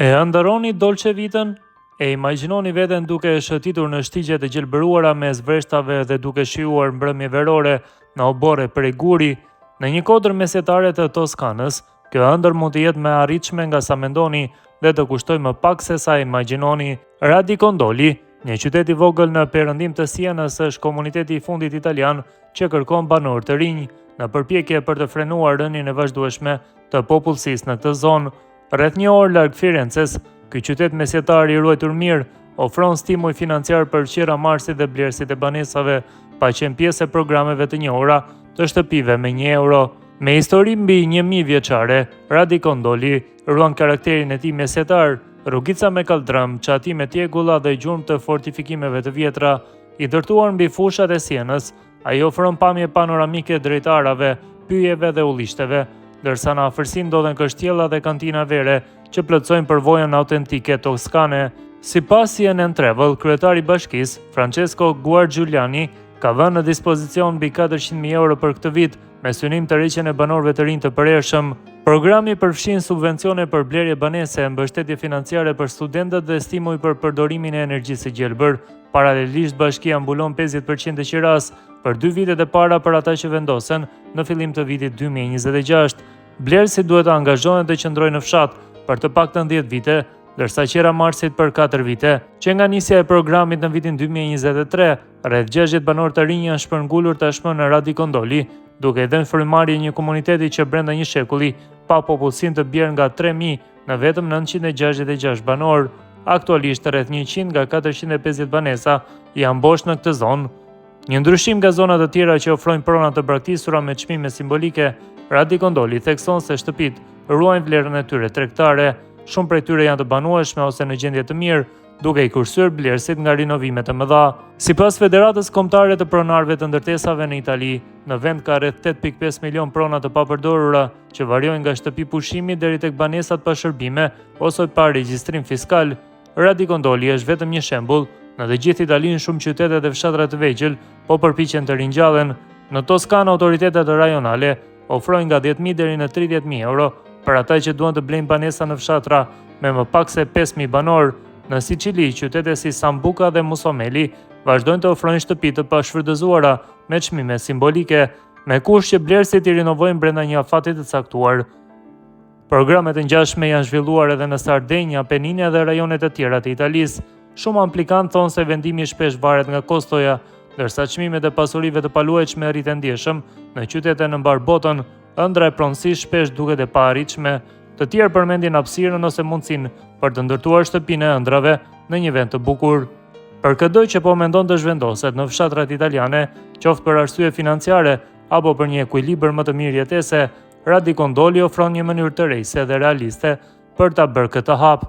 E ëndërroni Dolce Vitën? E imagjinoni veten duke shëtitur në shtigjet e gjelbëruara mes vreshtave dhe duke shijuar mbrëmje verore në oborre prej guri, në një kodër mesetare të Toskanës. Kjo ëndër mund të jetë më e arritshme nga sa mendoni dhe të kushtoj më pak se sa imagjinoni. Radicondoli, një qytet i vogël në perëndim të Sienës, është komuniteti i fundit italian që kërkon banor të rinj në përpjekje për të frenuar rënien e vazhdueshme të popullsisë në këtë zonë. Rreth një orë larg Firences, ky qytet mesjetar i ruajtur mirë ofron stimuj financiar për qira marsit dhe blerësit e banesave, pa qenë pjesë e programeve të njohura të shtëpive me €1. Me histori mbi 1000 vjeçare, Radicondoli ruan karakterin e tij mesjetar. Rrugica me kaldrëm, çati me tjegulla dhe gjurmë të fortifikimeve të vjetra, i ndërtuar mbi fushat e Sienës, ai ofron pamje panoramike drejt arave, pyjeve dhe ullishteve, ndërsa në afërsi ndodhen kështjella dhe kantina vere që plotësojnë përvojën autentike toskane. Sipas CNN Travel, kryetari i bashkisë, Francesco Guargiuliani, ka vënë në dispozicion mbi €400.000 për këtë vit, me synim të rriqjen e banorëve të rinj të përhershëm. Programi përfshin subvencione për blerje banese, mbështetje financiare për studentët dhe stimuj për përdorimin e energjisë së gjelbër. Paralelisht, bashkia mbulon 50% të qiras për 2 vitet e para për ata që vendosen në fillim të vitit 2026. Blerësit duhet të angazhohen të qëndrojnë në fshat për të paktën 10 vite, ndërsa qira marsit për 4 vite. Që nga nisja e programit në vitin 2023, rreth 60 banorë të rinj janë shpërngulur tashmë në Radicondoli, duke dhënë frymarrje një komuniteti që brenda një shekulli pa popullsinë të bjerë nga 3000 në vetëm 966 banorë. Aktualisht rreth 100 nga 450 banesa janë bosh në këtë zonë. Një ndryshim nga zonat të tjera që ofrojnë prona të braktisura me çmime simbolike, Radicondoli thekson se shtëpitë ruajnë vlerën e tyre tregtare. Shumë prej tyre janë të banueshme ose në gjendje të mirë, duke i kursyer blerësit nga rinovimet e mëdha. Sipas Federatës Kombëtare të Pronarëve të Ndërtesave në Itali, në vend ka rreth 8.5 milion prona të papërdorura, që variojnë nga shtëpi pushimi deri tek banesat pa shërbime ose pa regjistrim fiskal. Radicondoli është vetëm një shembull. Në të gjithë Italinë, shumë qytete dhe fshatra të vegjël po përpiqen të ringjallen. Në Toskanë, autoritetet rajonale ofrojnë nga 10.000 deri në 30.000 euro për ata që duan të blejnë banesa në fshatra me më pak se 5.000 banorë. Në Sicili, qytete si Sambuca dhe Musomeli vazhdojnë të ofrojnë shtëpi të pashfrytëzuara me çmime simbolike, me kusht që blerësit i rinovojnë brenda një afati të caktuar. Programet e ngjashme janë zhvilluar edhe në Sardenja, Peninia dhe rajonet e tjera të Italisë. Shumë aplikantë thonë se vendimi shpesh varet nga kostoja, ndërsa çmimet e pasurive të paluajtshme rriten ndjeshëm në qytete në mbar botën. Ëndra e pronësisë shpesh duket e paarritshme. Të tjerë përmendin hapësirën ose mundësinë për të ndërtuar shtëpinë e ëndrave në një vend të bukur. Për çdo që po mendon të zhvendoset në fshatrat italiane, qoftë për arsye financiare apo për një ekuilibër më të mirë jetese, Radicondoli ofron një mënyrë të rejse dhe realiste për ta bërë këtë hap.